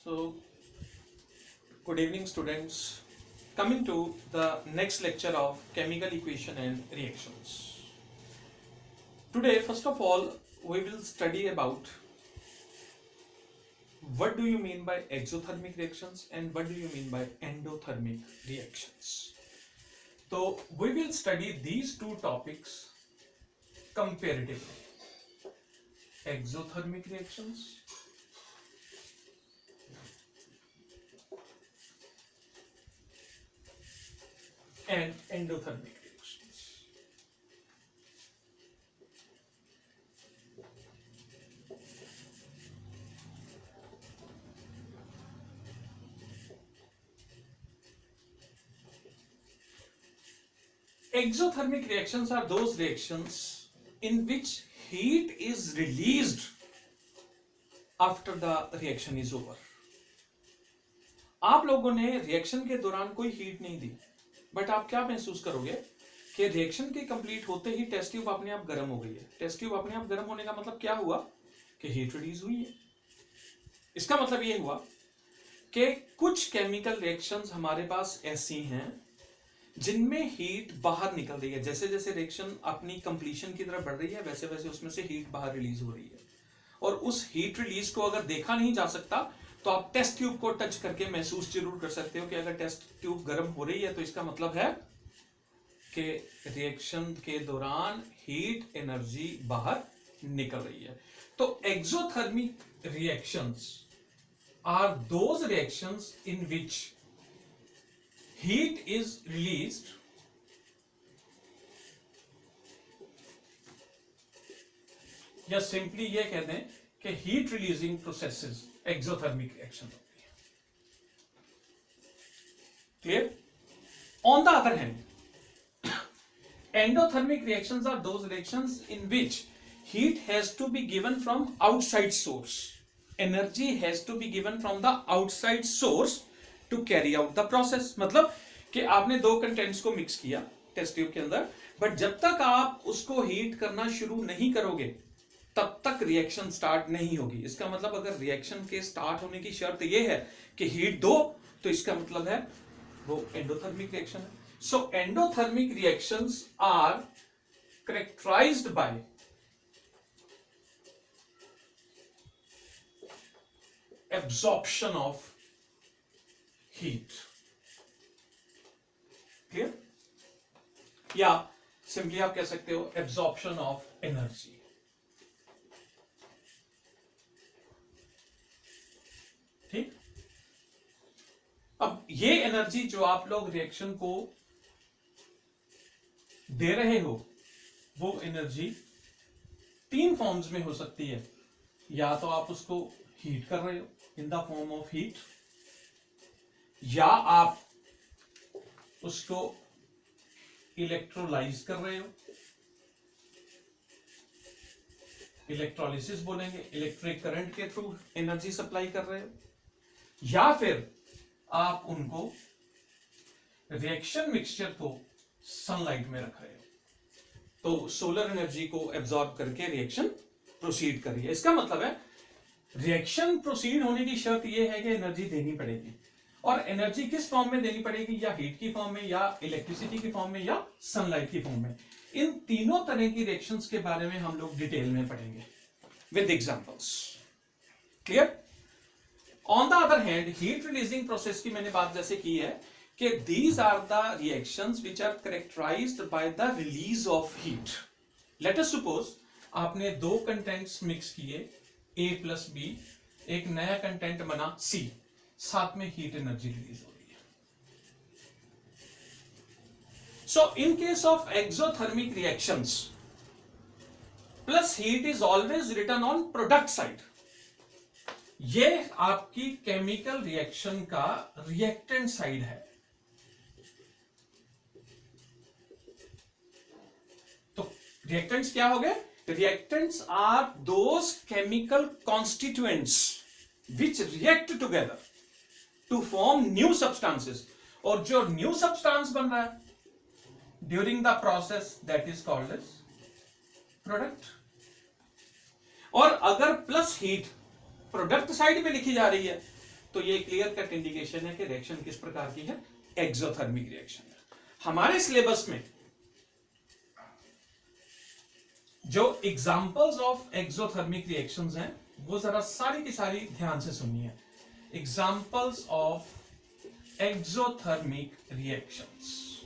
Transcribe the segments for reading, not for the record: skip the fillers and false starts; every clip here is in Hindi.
So, good evening, students. Coming to the next lecture of chemical equation and reactions. Today, first of all, we will study about what do you mean by exothermic reactions and what do you mean by endothermic reactions. So, we will study these two topics comparatively. Exothermic reactions and endothermic reactions. Exothermic reactions are those reactions in which heat is released after the reaction is over. आप लोगों ने रिएक्शन के दौरान कोई हीट नहीं दी, बट आप क्या महसूस करोगे कि रिएक्शन के कंप्लीट होते ही टेस्ट ट्यूब अपने आप गर्म हो गई है। टेस्ट ट्यूब अपने आप गर्म होने का मतलब क्या हुआ कि हीट रिलीज हुई है। इसका मतलब ये हुआ कि कुछ केमिकल रिएक्शंस हमारे पास ऐसी हैं जिनमें हीट बाहर निकल रही है। जैसे जैसे रिएक्शन अपनी कंप्लीशन की तरफ बढ़ रही है वैसे वैसे उसमें से हीट बाहर रिलीज हो रही है, और उस हीट रिलीज को अगर देखा नहीं जा सकता तो आप टेस्ट ट्यूब को टच करके महसूस जरूर कर सकते हो कि अगर टेस्ट ट्यूब गर्म हो रही है तो इसका मतलब है कि रिएक्शन के दौरान हीट एनर्जी बाहर निकल रही है। तो exothermic reactions are those reactions in which heat is released या सिंपली ये कह दें कि heat releasing processes exothermic reaction होती है। Clear? On the other hand, endothermic reactions are those reactions in which heat has to be given from outside source. Energy has to be given from the outside source to carry out the process. मतलब कि आपने दो कंटेंट्स को मिक्स किया टेस्ट ट्यूब के अंदर, बट जब तक आप उसको हीट करना शुरू नहीं करोगे तब तक रिएक्शन स्टार्ट नहीं होगी। इसका मतलब अगर रिएक्शन के स्टार्ट होने की शर्त यह है कि हीट दो, तो इसका मतलब है वो एंडोथर्मिक रिएक्शन है। So endothermic reactions are characterised by absorption of heat. Clear? या सिंपली आप कह सकते हो एब्जॉर्प्शन ऑफ एनर्जी। ठीक? अब ये एनर्जी जो आप लोग रिएक्शन को दे रहे हो वो एनर्जी तीन फॉर्म्स में हो सकती है। या तो आप उसको हीट कर रहे हो in the form of heat, या आप उसको इलेक्ट्रोलाइज कर रहे हो, इलेक्ट्रोलिसिस बोलेंगे, इलेक्ट्रिक करंट के थ्रू एनर्जी सप्लाई कर रहे हो, या फिर आप उनको रिएक्शन मिक्सचर को सनलाइट में रख रहे हो, तो सोलर एनर्जी को एब्जॉर्ब करके रिएक्शन प्रोसीड कर रही है। इसका मतलब है रिएक्शन प्रोसीड होने की शर्त यह है कि एनर्जी देनी पड़ेगी, और एनर्जी किस फॉर्म में देनी पड़ेगी, या हीट की फॉर्म में, या इलेक्ट्रिसिटी की फॉर्म में, या सनलाइट की फॉर्म में। इन तीनों तरह की रिएक्शंस के बारे में हम लोग डिटेल में पढ़ेंगे with examples. Clear? On the other hand, heat releasing process की मैंने बात जैसे की है कि these are the reactions which are characterised by the release of heat. Let us suppose आपने दो कंटेंट्स मिक्स किए A प्लस B, एक नया कंटेंट बना C, साथ में हीट एनर्जी रिलीज हो रही है। So in case of exothermic reactions, plus heat is always written on product side. ये आपकी केमिकल रिएक्शन का रिएक्टेंट साइड है। तो रिएक्टेंट्स क्या हो गए? Reactants are those chemical constituents which react together to form new substances, और जो new substance बन रहा है during the process that is called as product। और अगर प्लस हीट प्रोडक्ट साइड पे लिखी जा रही है तो ये क्लियर कट इंडिकेशन है कि रिएक्शन किस प्रकार की है, एक्सोथर्मिक रिएक्शन है। हमारे सिलेबस में जो एग्जांपल्स ऑफ एक्सोथर्मिक रिएक्शंस हैं वो जरा सारी की सारी ध्यान से सुनिए। एग्जांपल्स ऑफ एक्सोथर्मिक रिएक्शंस,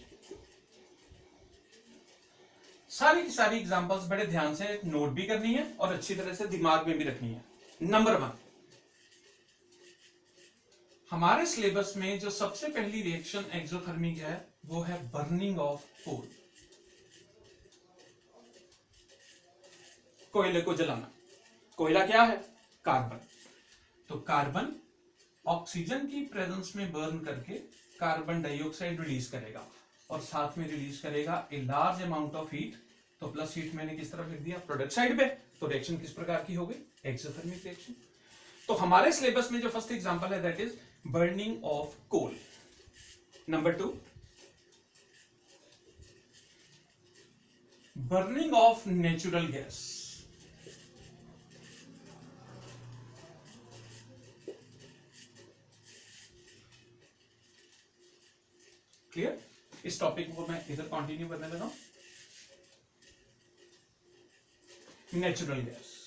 सारी की सारी एग्जांपल्स बड़े ध्यान से नोट भी करनी है और अच्छी तरह से दिमाग में भी रखनी है। नंबर 1, हमारे सिलेबस में जो सबसे पहली रिएक्शन एक्सोथर्मिक है वो है बर्निंग ऑफ कोल, कोयले को जलाना। कोयला क्या है, कार्बन। तो कार्बन ऑक्सीजन की प्रेजेंस में बर्न करके कार्बन डाइऑक्साइड रिलीज करेगा और साथ में रिलीज करेगा a large amount of heat. तो प्लस हीट मैंने किस तरफ लिख दिया, प्रोडक्ट साइड पे। तो रिएक्शन किस प्रकार की हो गई, एक्सोथर्मिक रिएक्शन। तो हमारे सिलेबस में जो फर्स्ट एग्जांपल है that is burning of coal. Number 2, burning of natural gas. Clear? इस टॉपिक को मैं इधर कंटिन्यू करने लगा हूं। Natural gas,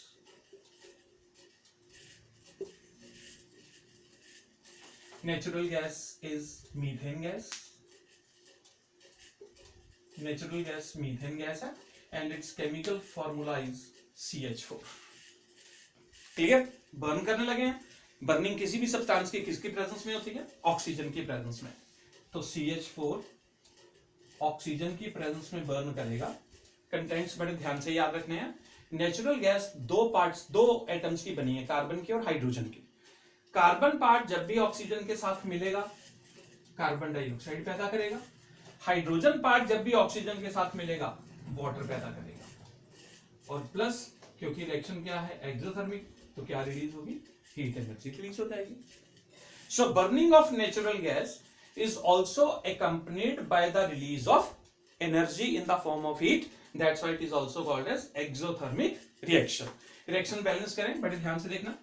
natural gas is methane gas. Natural gas methane gas है and its chemical formula is CH4। Clear? Burn करने लगे हैं। बर्निंग किसी भी सब्सटेंस की किसकी प्रेजेंस में होती है, ऑक्सीजन की प्रेजेंस में। तो CH4 ऑक्सीजन की प्रेजेंस में बर्न करेगा। कंटेंट्स बड़े ध्यान से याद रखने हैं। नेचुरल गैस दो एटम्स की बनी है, कार्बन की और हाइड्रोजन की। कार्बन पार्ट जब भी ऑक्सीजन के साथ मिलेगा कार्बन डाइऑक्साइड पैदा करेगा। हाइड्रोजन पार्ट जब भी ऑक्सीजन के साथ मिलेगा वाटर पैदा करेगा। और प्लस क्योंकि रिएक्शन क्या है, एक्सोथर्मिक, तो क्या रिलीज होगी, हीट एनर्जी रिलीज हो जाएगी। So burning of natural gas is also accompanied by the release of energy in the form of heat. That's why it is also called as exothermic reaction. Reaction balance करें, बड़े ध्यान से देखना।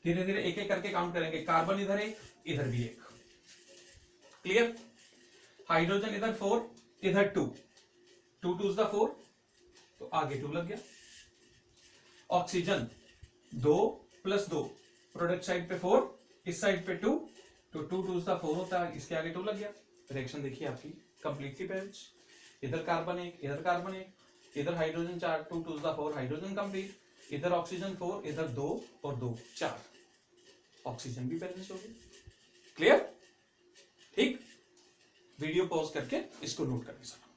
धीरे धीरे एक एक करके काउंट करेंगे। कार्बन इधर एक, इधर भी एक। क्लियर? हाइड्रोजन इधर 4, इधर 2, 2 2 is 4, तो आगे 2 लग गया। ऑक्सीजन 2 + 2, प्रोडक्ट साइड पे 4, इस साइड पे 2, तो 2 2 is 4 होता है, इसके आगे 2 लग गया। रिएक्शन देखिए आपकी कंप्लीटली बैलेंस्ड। इधर कार्बन 1, इधर कार्बन 1, इधर हाइड्रोजन 4, 2 2 is 4, हाइड्रोजन कंप्लीट, इधर ऑक्सीजन 4, इधर 2 और 2 4, ऑक्सीजन भी बैलेंस हो गई। क्लियर? ठीक, वीडियो पॉज करके इसको नोट करके सका।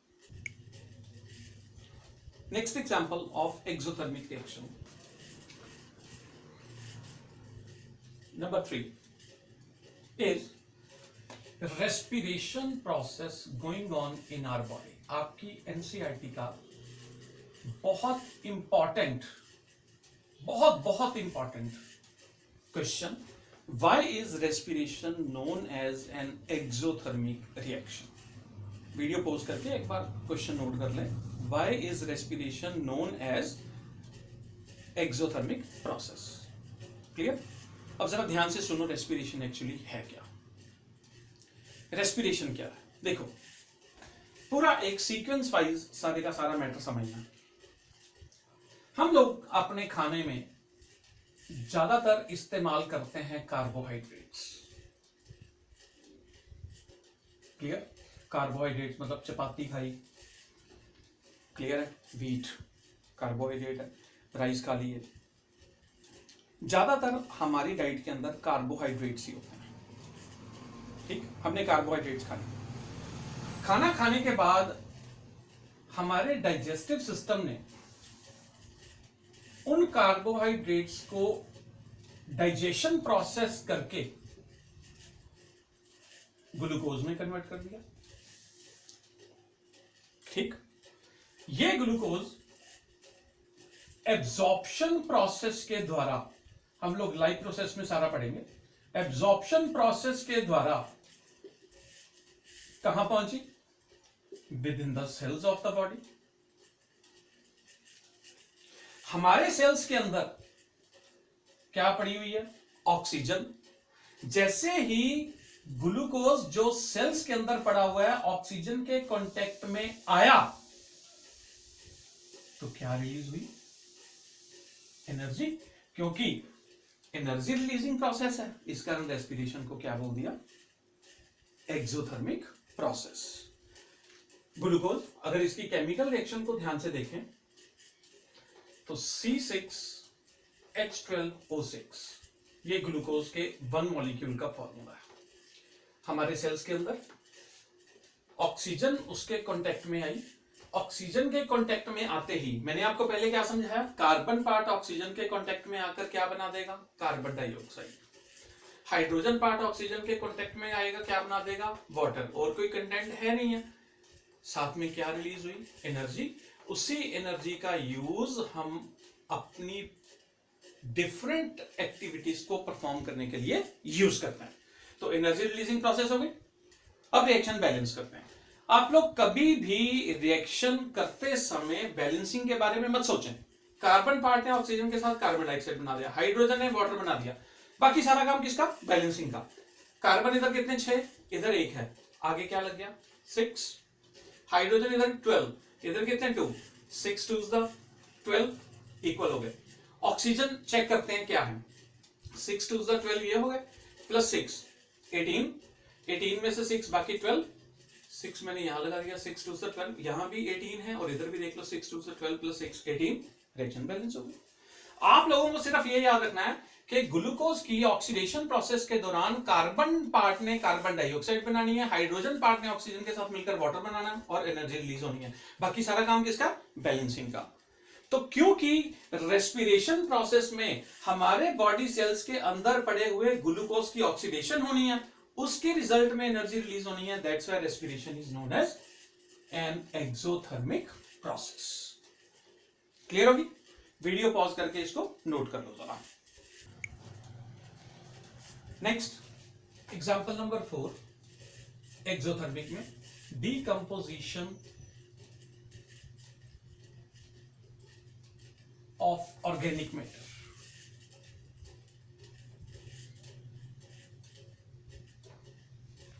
Next example of exothermic reaction, number 3 is respiration process going on in our body। आपकी NCERT का बहुत important question, why is respiration known as an exothermic reaction। Video pause करके एक बार क्वेश्चन नोट कर लें। why is respiration known as exothermic process। Clear? अब जरा ध्यान से सुनो, रेस्पिरेशन एक्चुअली है क्या। रेस्पिरेशन क्या है, देखो पूरा एक सीक्वेंस वाइज सारे का सारा मैटर समझना। हम लोग अपने खाने में ज्यादातर इस्तेमाल करते हैं कार्बोहाइड्रेट्स। क्लियर? कार्बोहाइड्रेट्स मतलब चपाती खाई, क्लियर है, व्हीट कार्बोहाइड्रेट है, राइस खा लिए। ज्यादातर हमारी डाइट के अंदर कार्बोहाइड्रेट्स ही होते हैं। ठीक, हमने कार्बोहाइड्रेट्स खाए। खाना खाने के बाद हमारे डाइजेस्टिव सिस्टम ने उन कार्बोहाइड्रेट्स को डाइजेशन प्रोसेस करके ग्लूकोज में कन्वर्ट कर दिया। ठीक, ये ग्लूकोज एब्जॉर्प्शन प्रोसेस के द्वारा, हम लोग लाइफ प्रोसेस में सारा पढ़ेंगे, एब्जॉर्प्शन प्रोसेस के द्वारा कहां पहुंची, within the cells of the body. हमारे सेल्स के अंदर क्या पड़ी हुई है, ऑक्सीजन। जैसे ही ग्लूकोज जो सेल्स के अंदर पड़ा हुआ है ऑक्सीजन के कांटेक्ट में आया तो क्या रिलीज हुई? एनर्जी, क्योंकि एनर्जी रिलीजिंग प्रोसेस है, इस कारण रेस्पिरेशन को क्या बोल दिया? Exothermic process. ग्लूकोज, अगर इसकी केमिकल रिएक्शन को ध्यान से देखें तो C6H12O6 ये ग्लूकोज के वन मॉलिक्यूल का फॉर्मूला है। हमारे सेल्स के अंदर ऑक्सीजन उसके कांटेक्ट में आई, ऑक्सीजन के कांटेक्ट में आते ही मैंने आपको पहले क्या समझाया? कार्बन पार्ट ऑक्सीजन के कांटेक्ट में आकर क्या बना देगा? Carbon dioxide. Hydrogen part oxygen के कांटेक्ट में आएगा, क्या बना देगा? वाटर। और कोई कंटेंट है नहीं है। साथ में क्या रिलीज हुई? एनर्जी। उसी एनर्जी का यूज हम अपनी डिफरेंट एक्टिविटीज को परफॉर्म करने के लिए यूज करते हैं। तो एनर्जी रिलीजिंग प्रोसेस हो गई। अब रिएक्शन बैलेंस करते हैं। आप लोग कभी भी रिएक्शन करते समय बैलेंसिंग के बारे में मत सोचें। कार्बन पार्ट ने ऑक्सीजन के साथ कार्बन डाइऑक्साइड बना दिया, हाइड्रोजन ने वाटर बना दिया, बाकी सारा काम किसका? बैलेंसिंग का। कार्बन इधर कितने? 6, इधर 1 है, आगे क्या लग गया? 6। हाइड्रोजन इधर 12, इधर कितने? 2, 6 2 12 इक्वल हो गए। ऑक्सीजन चेक करते हैं क्या है? 6 2 12 ये हो गए, प्लस 6 18, 18 में से 6 बाकी 12, 6 मैंने यहां लगा दिया, 6 2 12, यहां भी 18 है और इधर भी देख लो 6 2 12 प्लस 6 18, रिएक्शन बैलेंस हो गई। आप लोगों को सिर्फ ये याद रखना है कि ग्लूकोज की ऑक्सीडेशन प्रोसेस के दौरान कार्बन पार्ट ने कार्बन डाइऑक्साइड बनानी है, हाइड्रोजन पार्ट ने ऑक्सीजन के साथ मिलकर वाटर बनाना है और एनर्जी रिलीज होनी है। बाकी सारा काम किसका? बैलेंसिंग का। तो क्योंकि रेस्पिरेशन प्रोसेस में हमारे बॉडी सेल्स के अंदर पड़े हुए ग्लूकोज की ऑक्सीडेशन होनी है, उसके रिजल्ट में एनर्जी रिलीज होनी है। That's why respiration is known as an exothermic process. Clear होगी? वीडियो पॉज करके इसको नोट कर लो जरा। नेक्स्ट एग्जांपल नंबर 4, एक्सोथर्मिक में decomposition of organic matter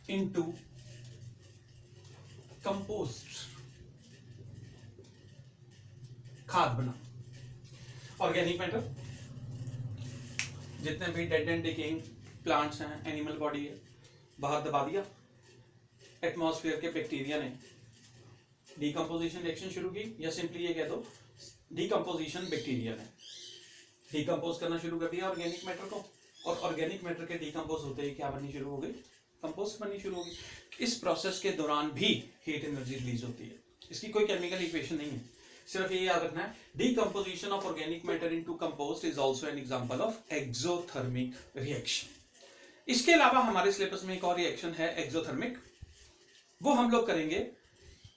into compost, खाद बना। ऑर्गेनिक मैटर जितने भी डेड एंड डिकेइंग प्लांट्स हैं, एनिमल बॉडी है, बाहर दबा दिया, एटमॉस्फेयर के बैक्टीरिया ने डीकंपोजिशन रिएक्शन शुरू की, या सिंपली ये कह दो डीकंपोजिशन बैक्टीरिया ने डीकंपोज करना शुरू कर दिया ऑर्गेनिक मैटर को, और ऑर्गेनिक मैटर के डीकंपोज होते ही क्या बननी शुरू हो गई? कंपोस्ट बननी शुरू होगी। इस प्रोसेस के दौरान भी हीट एनर्जी रिलीज होती है। इसकी कोई केमिकल इक्वेशन नहीं है, सिर्फ ये याद रखना है decomposition of organic matter into compost is also an example of exothermic reaction. इसके अलावा हमारे सिलेबस में एक और रिएक्शन है एक्सोथर्मिक, वो हम लोग करेंगे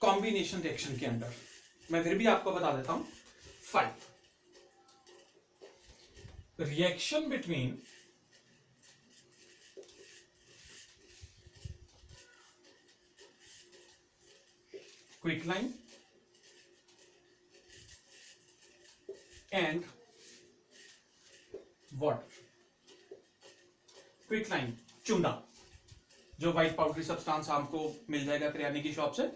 कॉम्बिनेशन रिएक्शन के अंदर। मैं फिर भी आपको बता देता हूं 5 reaction between quicklime and water। Quicklime चूना, जो व्हाइट पाउडरी सब्सटेंस आपको मिल जाएगा किराने की शॉप से,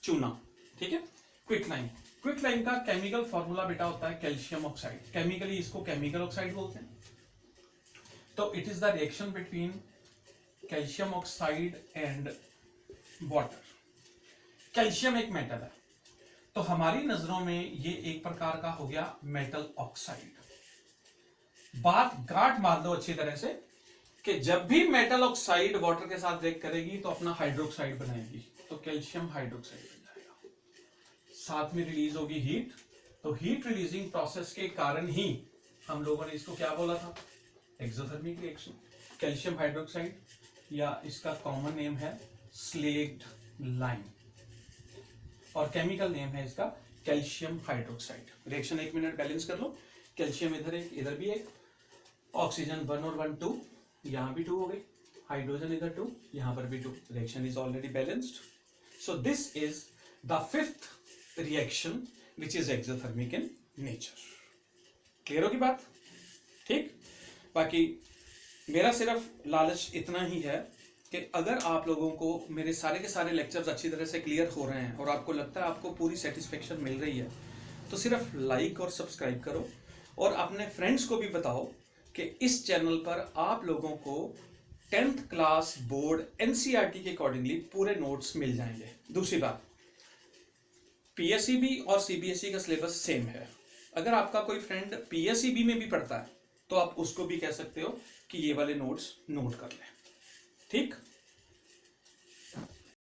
चूना, ठीक है। क्विकलाइम, क्विकलाइम का केमिकल फॉर्मूला बेटा होता है कैल्शियम ऑक्साइड, केमिकली इसको केमिकल ऑक्साइड बोलते हैं। तो it is the reaction between calcium oxide and water. Calcium एक मेटल है, तो हमारी नजरों में ये एक प्रकार का हो गया मेटल ऑक्साइड। बात गांठ मार दो अच्छी तरह से कि जब भी मेटल ऑक्साइड वाटर के साथ रिएक्ट करेगी तो अपना हाइड्रोक्साइड बनाएगी, तो कैल्शियम हाइड्रोक्साइड बन जाएगा। साथ में रिलीज होगी हीट, तो हीट रिलीजिंग प्रोसेस के कारण ही हम लोगों ने इसको क्या बोला था? Exothermic reaction. कैल्शियम हाइड्रोक्साइड, या इसका कॉमन नेम है स्लेग्ड लाइम, और केमिकल नेम है इसका calcium hydroxide. Reaction 1 minute balance कर लो। कैल्शियम इधर एक, इधर भी एक, ऑक्सीजन 1 और 1 2, यहां भी 2 हो गई, हाइड्रोजन इधर 2, यहां पर भी 2। Reaction is already balanced. So this is the 5th reaction which is exothermic in nature. Clear होगी बात? ठीक। बाकी मेरा सिर्फ लालच इतना ही है कि अगर आप लोगों को मेरे सारे के सारे लेक्चर्स अच्छी तरह से क्लियर हो रहे हैं और आपको लगता है आपको पूरी सेटिस्फेक्शन मिल रही है, तो सिर्फ लाइक और सब्सक्राइब करो और अपने फ्रेंड्स को भी बताओ कि इस चैनल पर आप लोगों को 10th क्लास बोर्ड एनसीईआरटी के अकॉर्डिंगली पूरे नोट्स मिल जाएंगे। दूसरी बात, पीएसईबी और सीबीएसई का सिलेबस सेम है। अगर आपका कोई फ्रेंड पीएसईबी में भी पढ़ता है तो आप उसको भी कह सकते हो कि ये वाले नोट्स नोट कर लें। ठीक।